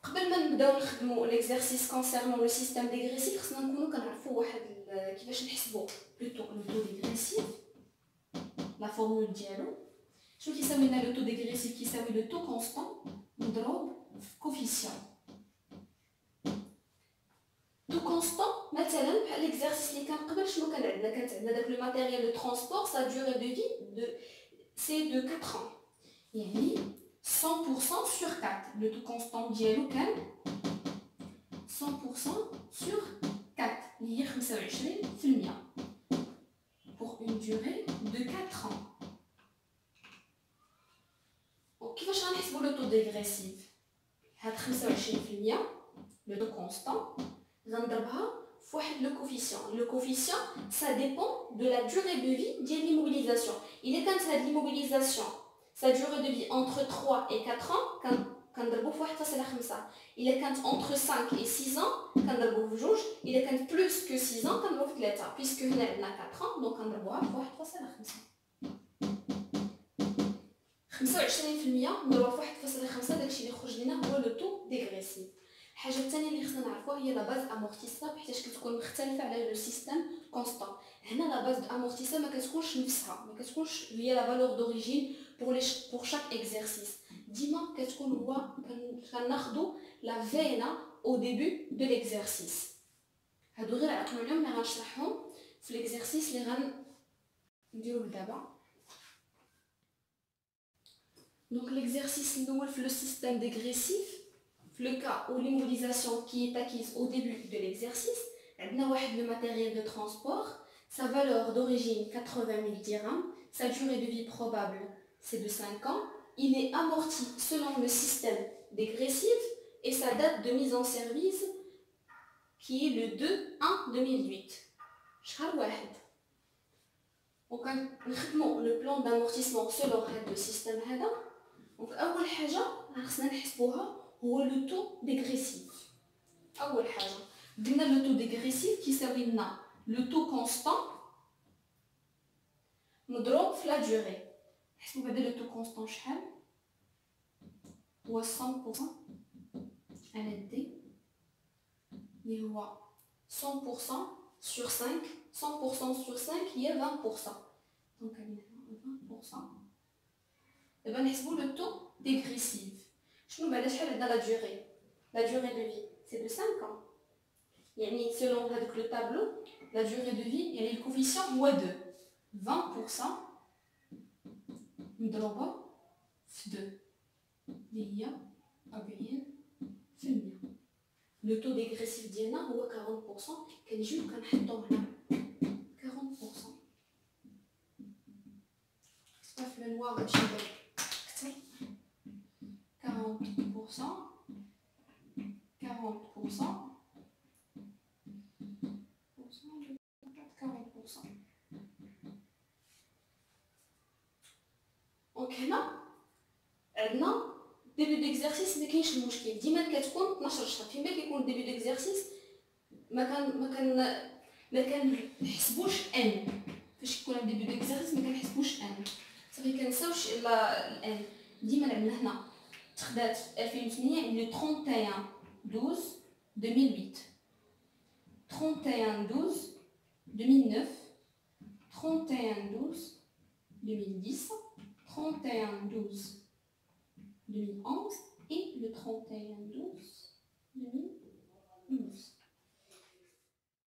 قبل ما نبداو نخدموا ليكزارسيس كونسيرنون لو سيستيم ديغريسيف خصنا نكونوا كنعرفوا واحد كيفاش نحسبوا لو تو ديغريسيف لا فورمول ديالو. شنو كيساوي لنا لو تو ديغريسيف؟ كيساوي لو تو كونستون مضروب في كوفيسيون. تو كونستون مثلا بحال ليكزارسيس اللي كان قبل شنو كان عندنا؟ كانت عندنا داك لو ماتيريال دو ترونسبور سا دوري دو في دو سي دو 4 ans، يعني 100% sur 4. Le tout constant ديالو كان 100% sur 4 اللي هي 25% pour une durée de 4 ans. وكيفاش غنحسبوا لو تو ديغريسيف؟ هاد 25% لو تو كونستون غنضربها في واحد لو كوفيسيون. لو كوفيسيون ça dépend de la durée de vie ديال l'immobilisation. إلا كانت هاد l'immobilisation sa durée de vie entre 3 et 4 ans كنضربو في 1.5. إلا كانت entre 5 et 6 ans كنضربو في 2. إلا كانت plus que 6 ans كنضربو في 3 puisque هنا عندنا 4 ans دونك كنضربوها في 1.5. 25% نضربوها في 1.5 داكشي اللي خرج لنا هو لو تو ديغريسيف. الحاجه الثانيه اللي خصنا نعرفوها هي لا باز امورتيساب حيتاش كتكون مختلفه على لو سيستيم كونستون. هنا لا باز امورتيساب ما كتكونش نفسها، ما كتكونش هي لا فالور دوريجين pour chaque exercice. ديما كتكون هو كناخذوا لا فينا au début de l'exercice. هادو غير عقلوا اليوم اللي غنشرحهم في ليكزارسيس اللي غنديرو دابا. Donc l'exercice الاول في le système dégressif. Le cas où l'immobilisation qui est acquise au début de l'exercice, on a le matériel de transport, sa valeur d'origine 80 000 dirhams, sa durée de vie probable c'est de 5 ans, il est amorti selon le système dégressif et sa date de mise en service qui est le 2/1/2008. شهر واحد. Donc نخدموا le plan d'amortissement selon le système هذا. Donc أول حاجة خصنا نحسبوها هو لو تو ديغريسيف. اول حاجه قلنا لو تو ديغريسيف كيساوي لنا لو تو كونستون مضروب في لا دوري. نحسبوا بعدا لو تو كونستون شحال هو 100% على دي اللي هو 100% sur 5. 100% sur 5 هي 20%. دونك عندنا 20%. دابا نحسبوا لو تو ديغريسيف. شنو بعدا شحال عندنا لا دوري؟ لا دوري دو في سي دو 5 ans. يعني سيلون هذاك لو طابلو لا دوري دو في يعني الكوفيسيون هو 2. 20% مضروبه في 2 اللي هي 40%. لو تو ديغريسيف ديالنا هو 40%. كنجيو كنحطوه هنا 40%. صافي في النوار غتمشي اكثر 40%. 40%. دونك هنا عندنا ديبي ديكزارسيس ما كاينش المشكل ديما كتكون 12 شهر. فيما كيكون ديبي ديكزارسيس ما كنحسبوش ان. فاش كيكون ديبي ديكزارسيس ما كنحسبوش ان صافي كنساوش الان. ديما عندنا هنا تخدات في 2008 le 31/12/2008 31/12/2009 31/12/2010 31/12/2011 et le 31/12/2012.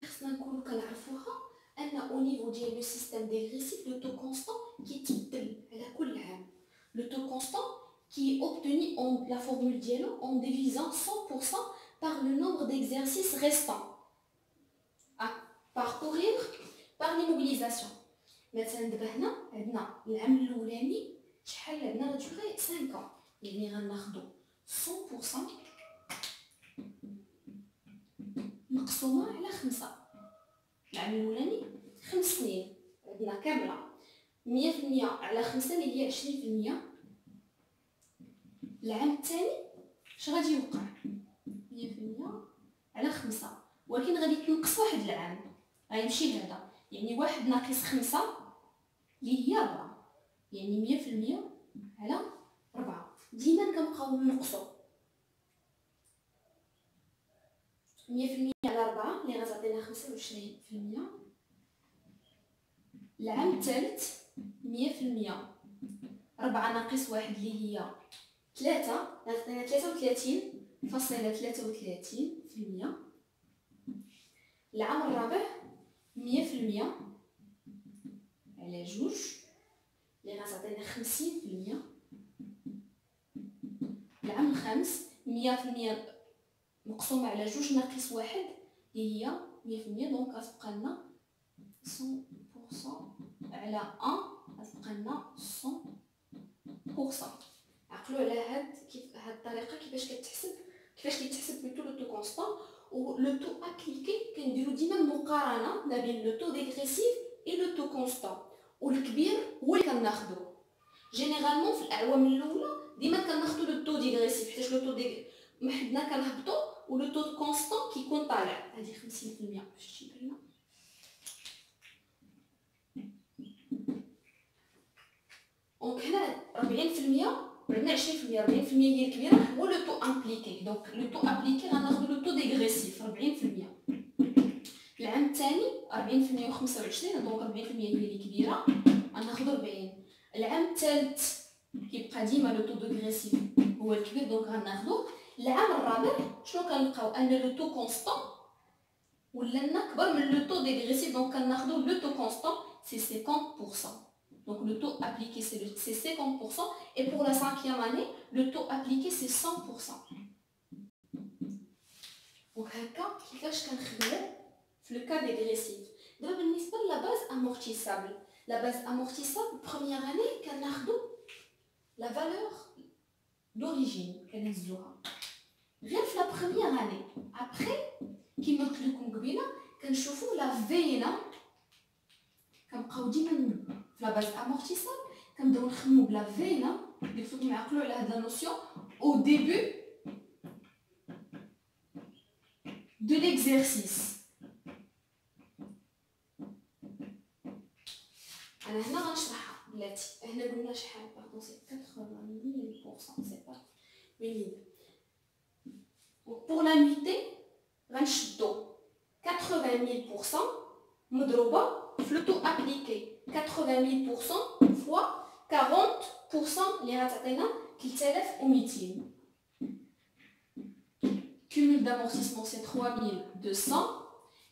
خصنا نكونوا كنعرفوها ان او نيفو ديال لو سيستيم ديغريسيف لو تو كونستون كيتبدل على كل عام. لو تو كونستون qui est obtenu la formule dialo en divisant 100% par le nombre d'exercices restants à parcourir par l'immobilisation. مثلا دابا هنا عندنا العام الاولاني شحال عندنا لا دوري 5 ans يعني غناخذوا 100% مقسومه على 5. العام الاولاني 5 سنين عندنا كامله 100% على 5 اللي هي 20%. العام الثاني اش غادي يوقع 100% على 5 ولكن غادي تنقص واحد العام غيمشي هذا يعني 1 ناقص 5 اللي هي 4 يعني 100% على 4. ديما كنبقاو نقصوا 100% على 4 اللي غتعطينا 25%. العام الثالث 100%. 4 ناقص 1 اللي هي 3 غتعطينا 33.33%. العام الرابع 100% على 2 اللي غتعطينا 50%. العام الخامس 100% مقسومة على 2 ناقص 1 اللي هي 100%، دونك غتبقى لنا 100% على 1 غتبقى لنا 100%. عقلوا على هاد الطريقه كيفاش كيتحسب بلوتو لو تو كونستون و لو تو ابليكي. كنديرو ديما المقارنه ما بين لو تو ديغريسيف اي لو تو كونستون، والكبير هو اللي كناخذو جينيرالمون في الاعوام الاولى. ديما كناخذو لو تو ديغريسيف حيت لو تو محدنا كنهبطو ولو تو كونستون كيكون طالع. هذه 50% باش تجي لنا. دونك هنا 40% وعندنا 20%. 40% هي الكبيره هو لو تو امبليكي. دونك لو تو امبليكي غناخذ لو تو ديغريسيف 40%. العام الثاني 40% و25، دونك 40% هي اللي كبيره غناخذ 40. العام الثالث كيبقى ديما لو تو ديغريسيف هو الكبير، دونك غناخذو. العام الرابع شنو كنلقاو؟ ان لو تو كونستون ولا لنا كبر من لو تو ديغريسيف، دونك كناخذو لو تو كونستون سي 50%. Donc le taux appliqué c'est 50%, et pour la 5e année, le taux appliqué c'est 100%. Donc هكا كيفاش كنخدمو في le cas dégressif. دابا بالنسبة لا باز amortissable. La base amortissable première année كناخدو la valeur d'origine كنهزوها غير في la première année. Après كيما قلت لكم قبيله كنشوفو la فينا كنبقاو ديما في لا باز امورتيسابل كنبداو نخدمو بلا فينا اللي فوق نعقلوا على هاد لا نوسيون او ديبي دو ليكزيرسيس. انا هنا غنشرحها بلاتي. هنا قلنا شحال؟ باردون سي 80% سي با 1000. pour la nuitée غنشدو 80% مضروبه في لو تو ابليكي 80% fois 40% اللي غتعطينا 3200. Cumul d'amortissement c'est 3200,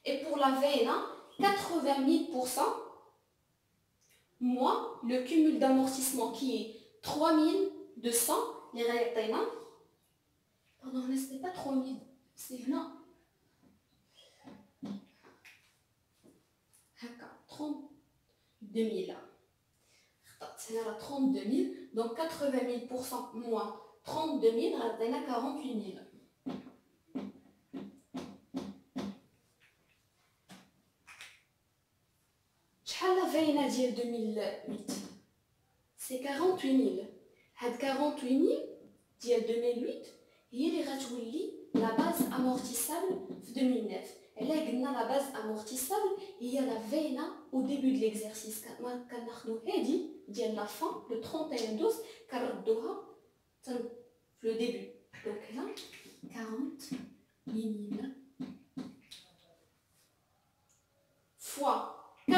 et pour la VNA 80% moins le cumul d'amortissement qui est 3200 اللي غيعطينا. pardon là c'était pas 3000 c'est هنا هكا 32000 خطأت هنا راه 32000. donc 80% moins 32000 غادينا 48000. شحال لا فينا ديال 2008 سي 48000. هاد 48000 ديال 2008 هي اللي غتولي لا باز امورتيسابل في 2009. علاه قلنا لا باز امورتيسابل هي لا فينا او ديبي دو ليكزيرسيس. كناخدو هادي ديال لا فان لو 31/12 كنردوها في لو ديبي. دونك هنا 48000 فوا 40%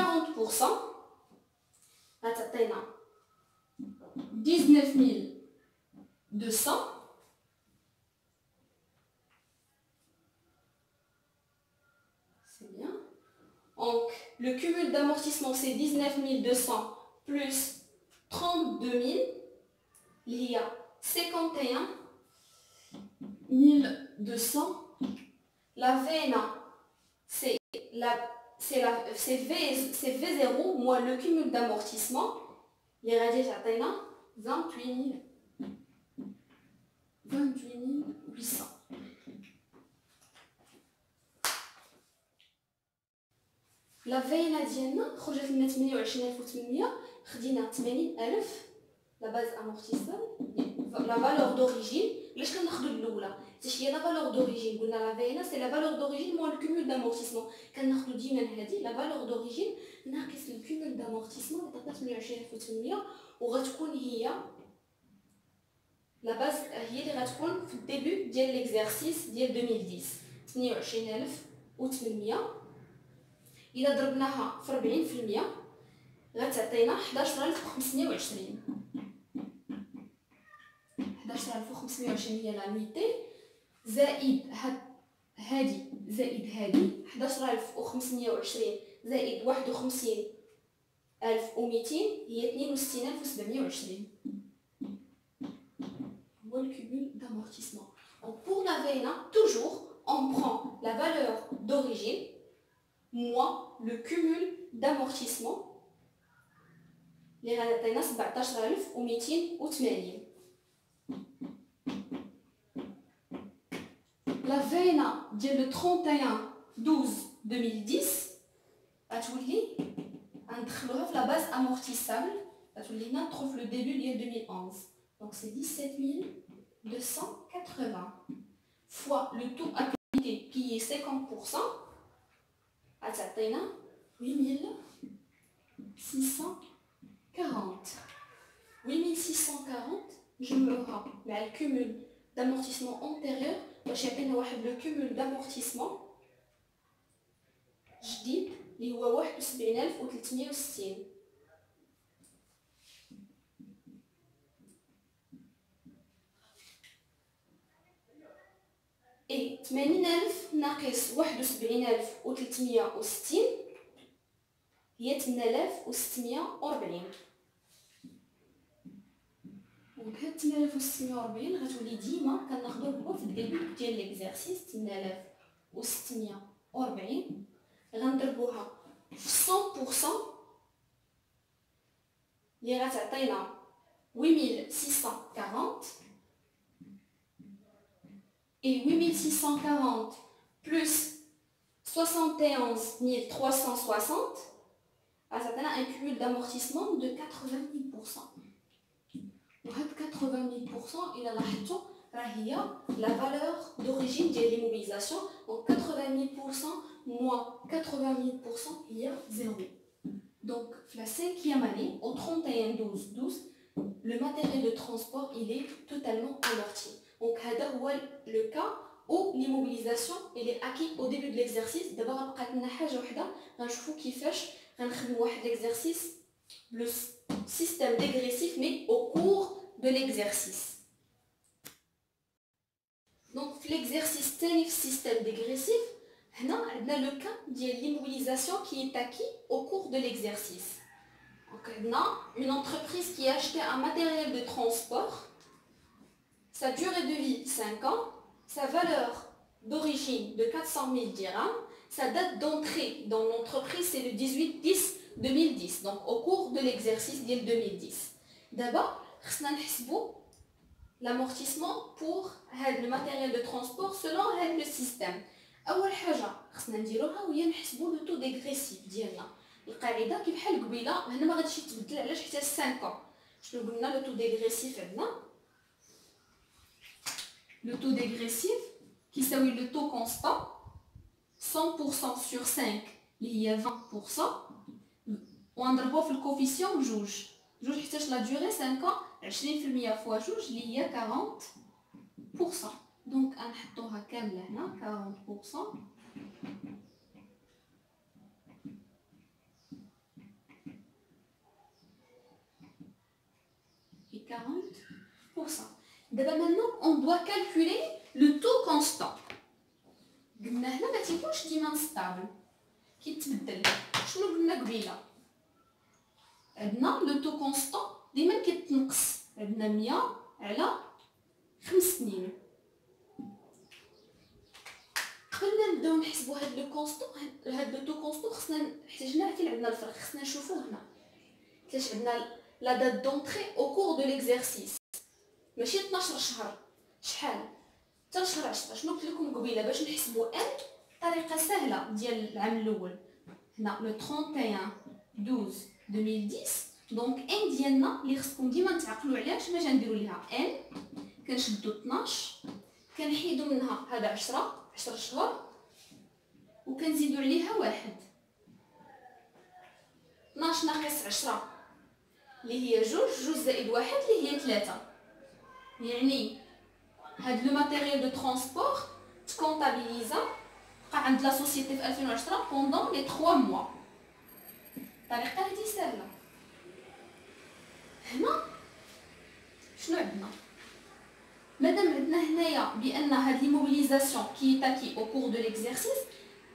غتعطينا 19200. Donc, le cumul d'amortissement c'est 19200 plus 32000, il y a 51200. La VNA c'est V0 moins le cumul d'amortissement, les radiés atteint 28800. لا فينا ديالنا خرجت لنا 28800. خدينا 80000 لا باز امورتيسابل لا فالور دوريجين. علاش كناخذوا الاولى؟ حيت هي لا فالور دوريجين. قلنا لا فينا سي لا فالور دوريجين موان الكومول دامورتيسمون. كناخذوا ديما هذه لا فالور دوريجين ناقص الكومول دامورتيسمون اللي عطاتنا 28800، وغتكون هي لا باز هي اللي غتكون في الديبي ديال ليكزيرسيس ديال 2010. 28800. إلا ضربناها في 40% غتعطينا 11520. 11520 هي لانويتي زائد هادي زائد هادي 11520 زائد 51200 هي 62720. هو الكومول d'amortissement. Donc pour la VNA, toujours on prend la valeur d'origine moins le cumul d'amortissement اللي غنعطينا 17280. La VNA ديال le 31/12/2010 غتولي غندخلوها في la base amortissable غتولي هنا ندخل في le début ديال 2011. Donc c'est 17280 fois le taux appliqué qui est 50%. غتعطينا 8640. 8640 نجمعوها مع الكومول d'amortissement antérieur باش يعطينا واحد لو كومول d'amortissement جديد اللي هو 71360. اي 80000 ناقص 71360 هي 8640. دونك هاد 8640 غتولي ديما كناخدوها في الديبي ديال ليكزارسيس. 8640 غنضربوها في 100% اللي غتعطينا 8640. Et 8640 plus 71360 غتعطينا un cumul d'amortissement de 80%. وهاد 80% إلا لاحظتوا راه هي la valeur d'origine ديال l'immobilisation. Donc 80% moins 80% هي 0. Donc في la 5e année au 31/12/12 le matériel de transport il est totalement amorti. Donc هذا هو le cas où l'immobilisation elle est acquise au début de l'exercice. دابا غنبقى لنا حاجه وحده غنشوفوا كيفاش غنخدموا واحد l'exercice le système dégressif mais au cours de l'exercice. Donc l'exercice الثاني في système dégressif هنا عندنا le cas ديال l'immobilisation qui est acquis au cours de l'exercice. Donc عندنا une entreprise qui a acheté un matériel de transport. Sa durée de vie 5 ans, sa valeur d'origine de 400 000 dirhams, sa date d'entrée dans l'entreprise c'est le 18/10/2010, donc au cours de l'exercice de 2010. D'abord, nous allons l'amortissement pour le matériel de transport selon le système. أول حاجة خصنا نديروها هي نحسبوا لو تو ديغريسيف ديالنا. القاعدة كيف بحال قبيلة هنا ما غاديش يتبدل علاش حتى 5 ans. شنو قلنا لو تو ديغريسيف عندنا le taux dégressif qui s'appelle le taux constant 100% sur 5 اللي هي 20% ونضربوه في الكوفيسيون بجوج حيتاش لا دوري 5 ans 20% فوا جوج اللي هي 40%. دونك غنحطوها كامله هنا 40% et 40%. D'abord maintenant on doit calculer le taux constant. قلنا هنا ما تيكونش ديما ستابل كيتبدل. شنو قلنا قبيله عندنا لو تو كونستون ديما كيتنقص. عندنا 100 على 5 سنين. قبل نبداو نحسبوا هاد لو كونستون هاد لو تو كونستون خصنا احتاجنا فين عندنا الفرق خصنا نشوفوه هنا. كاش عندنا لا دات دونطري او كور دو ليكزارسيس ماشي 12 شهر شحال حتى شهر 10. شنو قلت لكم قبيله باش نحسبوا ان طريقه سهله ديال العام الاول هنا لو 31/12/2010. دونك ان ديالنا اللي خصكم ديما تعقلوا عليها اش باش نديروا ليها ان كنشدوا 12 كنحيدوا منها هذا 10 شهور وكنزيدوا عليها واحد. 12 ناقص 10 اللي هي جوج زائد واحد اللي هي 3. يعني هاد لو ماتيريال دو ترونسبور تكونطابيليزا بقى عند لا سوسيتي في 2010 بوندون لي 3 موا. الطريقه هذه سهله. هنا شنو عندنا؟ مادام عندنا هنايا بان هاد لي موبيليزاسيون كي تاكي او كور دو ليكزارسيس،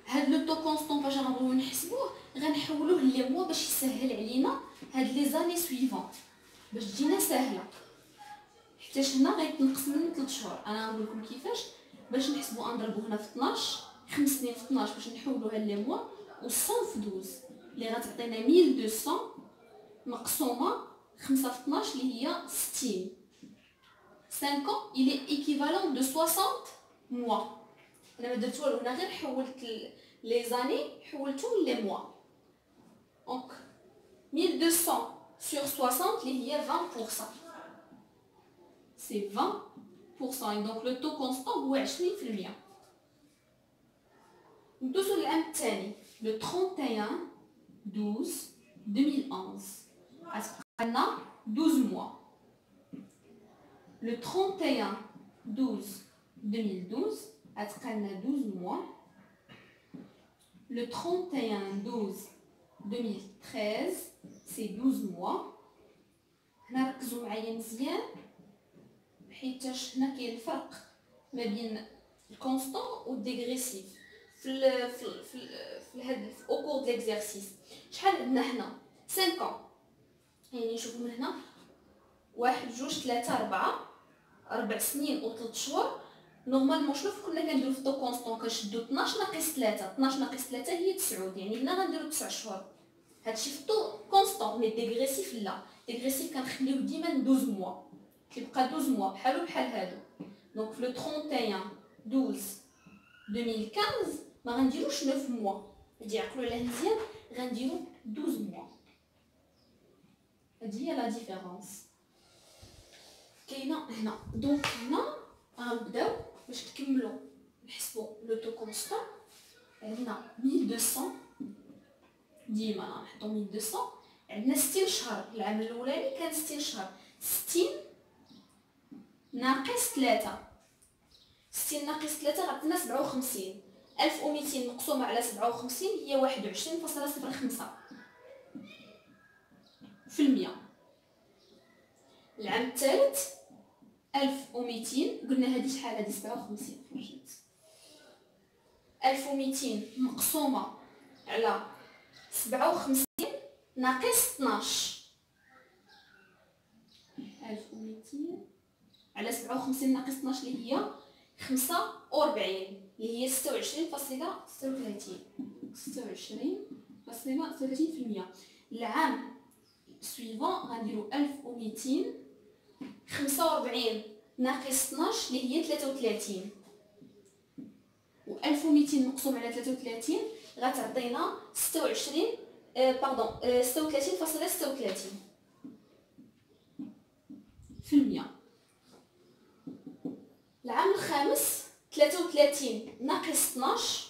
هاد لو تو كونستون فاش غنبغيو نحسبوه غنحولوه لي موا باش يسهل علينا هاد لي زاني سويفون، باش تجينا ساهله. حيتاش هنا غيتنقص من 3 شهور. انا غنقول لكم كيفاش باش نحسبوا. نضربوا هنا في 12 5 سنين في 12 باش نحولوها لي موا، و 100 في 12 اللي غتعطينا 1200 مقسومه 5 في 12 اللي هي 60. 5 ans il est équivalent de 60 mois. انا ما درت والو هنا، غير حولت لي زاني حولتهم لي موا. دونك 1200 sur 60 اللي هي 20%. c'est 20%. et donc le taux constant هو 20%. ندوزو للعام الثاني le 31 12 2011 غتبقى لنا 12 mois. le 31 12 2012 غتبقى لنا 12 mois. le 31 12 2013 c'est 12 mois. هنا ركزوا معايا مزيان حيتاش هنا كاين الفرق ما بين الكونستون و الديغريسيف في هاد او كور د ليكزارسيس. شحال عندنا هنا 5 ans، يعني نشوفوا من هنا 1 2 3 4 سنين و 3 شهور. نورمالمون شنو كنا كنديرو في الطو كونستون؟ كنشدو 12 ناقص 3. 12 ناقص 3 هي 9، يعني هنا غنديرو 9 شهور. هادشي في الطو كونستون. مي ديغريسيف لا، ديغريسيف كنخليوه ديما 12 موا، كيبقى 12 موا بحالو بحال هادو. دونك في لو 31 12 2015 ما غنديروش 9 موا، هادي عقلوا عليها مزيان، غنديرو 12 موا. هادي هي لا ديفيرونس كاينه هنا. دونك هنا غنبداو باش تكملوا نحسبوا لو تو كونستون. عندنا 1200 ديما نحطو 1200. عندنا 60 شهر. العام الاولاني كان 60 شهر. 60 ناقص 3. 60 ناقص 3 غتعطينا 57. 1200 مقسومه على 57 هي 21.05%. العام الثالث 1200 قلنا هذه شحال؟ هذه 57. خرجت 1200 مقسومه على 57 ناقص 12. 1200 على 57 ناقص 12 اللي هي 45 اللي هي 26.36. 26.36%. العام سويفون غنديرو 1200 45 ناقص 12 اللي هي 33. و 1200 مقسوم على 33 غتعطينا 26 36.36%. العام الخامس 33 ناقص 12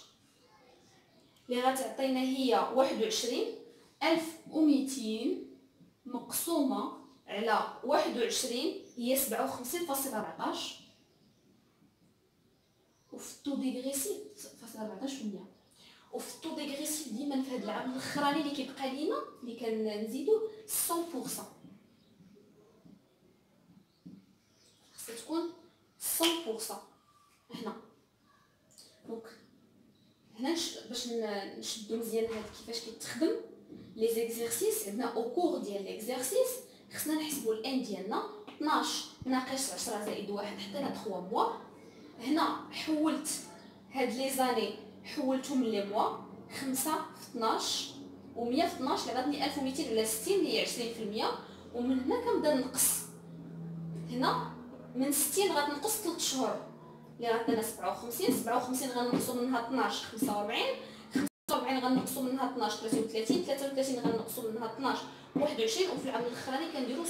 اللي غتعطينا هي 21. 1200 مقسومه على 21 هي 57.14. وفي الطو ديغريسيف 14%. وفي الطو ديغريسيف ديما في هذا العام الاخراني اللي كيبقى لينا اللي كنزيدو 100%. خاصها تكون 100% هنا. دونك هنا باش نشدو مزيان هاد كيفاش كيتخدم لي زيكزارسيس. عندنا او كور ديال ليكزارسيس خصنا نحسبوا الان ديالنا 12 ناقص 10 زائد 1 حطينا 3 موا. هنا حولت هاد لي زاني حولتهم لي موا. 5 في 12 و 100 في 12 اللي عطاتني 1200 على 60 اللي هي 20%. ومن هنا كنبدا نقص. هنا من 60 غتنقص 3 شهور اللي غتعطينا 57. 57 غنقصوا منها 12 45. 45 غنقصوا منها 12 33. 33 غنقصوا منها 12 21. وفي العام الاخراني كنديروا 100%.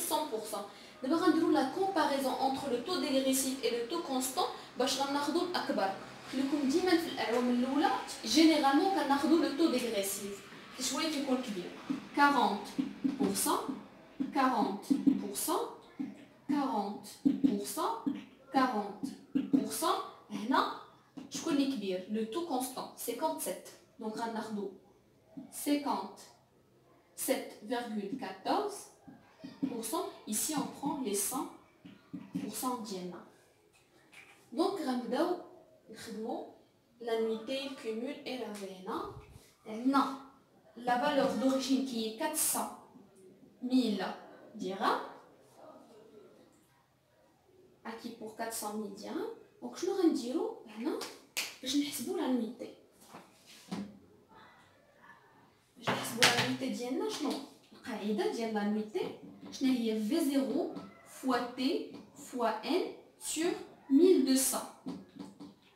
دابا غنديروا لا كومباريزون انتر لو تو ديغريسيف اي لو تو كونستون باش غناخذوا الاكبر. خليكم ديما في الاعوام الاولى جينيرالمون كناخذوا لو تو ديغريسيف شويه كيكون كبير. 40% 40% 40% 40%. هنا شكون شكون اللي كبير؟ لو تو كونستون 57. دونك غناخدو 57,14%. Ici on prend les 100% ديالنا. دونك غنبداو نخدمو la nuitée, le cumul et la VNA. Non, la valeur d'origine qui est 400 000 dirhams. Acquis pour 400 000 dirhams. Donc, je vais dire, je vais la nuitée. Je vais la nuitée ديالنا شنو؟ القاعدة ديال la nuitée شنو هي V0 fois T fois N sur 1200.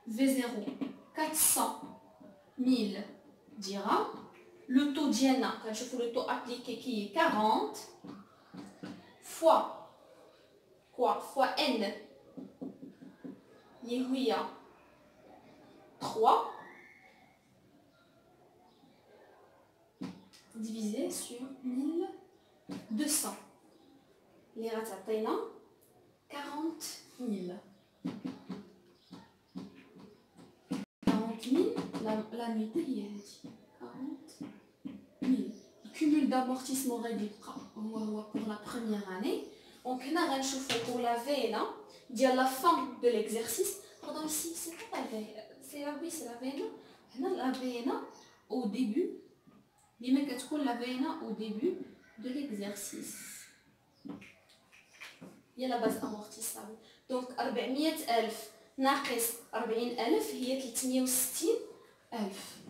V0 400 000 dirhams. Le taux d'Iana, quand je fais le taux appliqué qui est 40 fois quoi? Fois N. Il y a 3 divisé sur 1200. Les ratatayna 40 000. 40 000, la nuitée هي هادي 40 000. Le cumul d'amortissement غادي يبقى هو pour la première année. Donc هنا غنشوفو pour la VNA ديال la fin de l'exercice. Pardon, ici c'est pas la VNA, c'est la VNA. هنا la VNA au début. ديما كتكون la VNA au début de l'exercice. هي la base amortissable. Donc 400,000 ناقص 40,000 هي 360,000.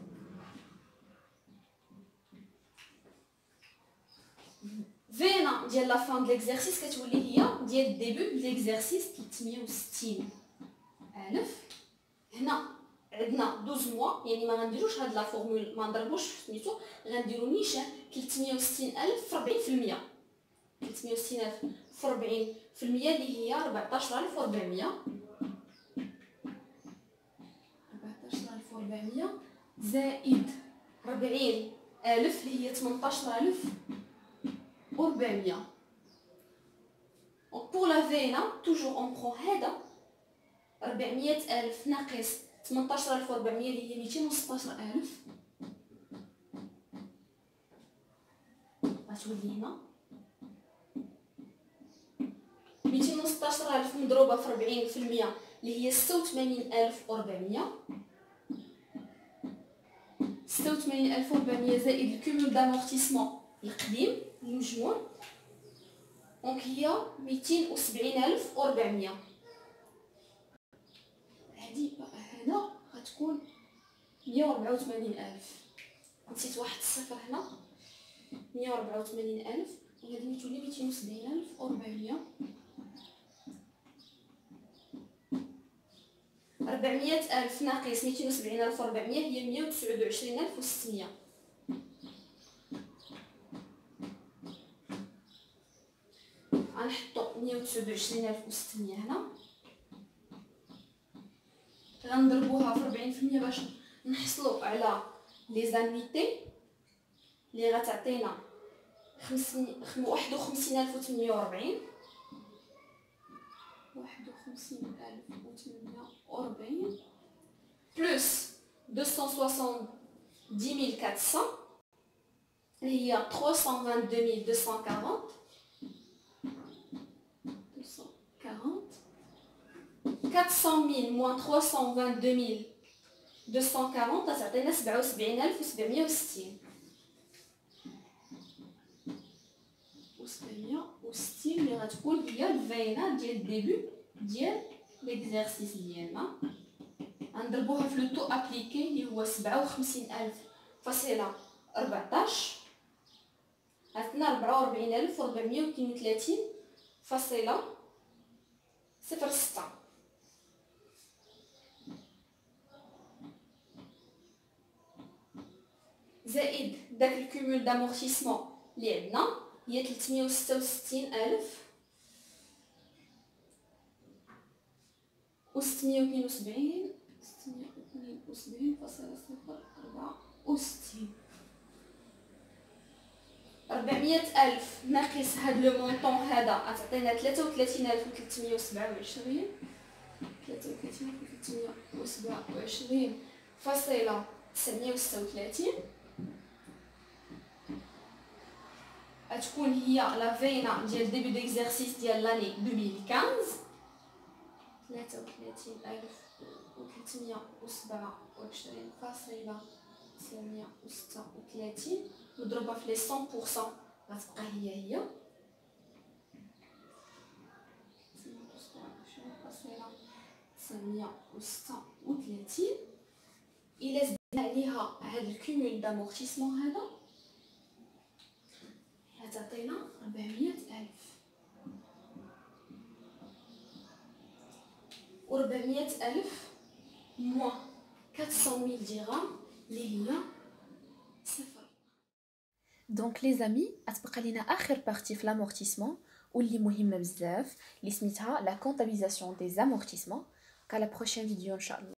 فينا ديال لا فان د ليكزارسيس كتولي هي ديال الديبي د ليكزارسيس 360,000. هنا عندنا 12 موا، يعني ما غنديروش هاد لا فورمول، ما نضربوش في سميتو، غنديرو نيشان 360,000 في 40%. 360,000 في 40% اللي هي 14,400. 14,400 زائد 40,000 اللي هي 18,400. pour la VNA toujours on prend هذا 400,000 ناقص 18,400 اللي هي 216,000 غتولي هنا 216,000 مضروبه في 40% اللي هي 86,400. 86,400 زائد الكومول دامورتيسمون القديم المجموع، دونك هي 270,400. هادي هنا غتكون 184,000. نسيت واحد الصفر هنا، 184,000 وهادي تولي 270,400. 400,000 ناقص 270,400 هي 129,600. غنحطو 129,600 هنا، غنضربوها في 40% باش نحصلو على لي زانيتي اللي غتعطينا 51,840. 51,840 بلس 270,400 اللي هي 322,240. 400,000 moins 322,240 غتعطينا 77,760. و760 اللي غتكون هي الفينا ديال الديبي ديال ليكزارسيس ديالنا. غنضربوها في لو تو ابليكي اللي هو 57,000.14 عطينا 44,432.06 زائد داك الكومول دامورتيسمون اللي عندنا هي 366,000 و 672 672.064. 400,000 ناقص هاد لو مونطون هذا غتعطينا 33,327 33,936 غتكون هي لا فينا ديال ديبي ديكزارسيس ديال لاني 2015. 33,936 مضروبة في لي 100% غتبقى هي 936. إلا زدنا عليها هاد الكومول دامورتيسمون هذا غتعطينا 400,000. و 400,000 موان 400,000 درهم اللي هي صفر. دونك لي زامي غتبقى لينا اخر بارتي في لامورتيسمون واللي مهمه بزاف اللي سميتها لا كونطابيزاسيون دي زامورتيسمون. على بروشين فيديو ان شاء الله.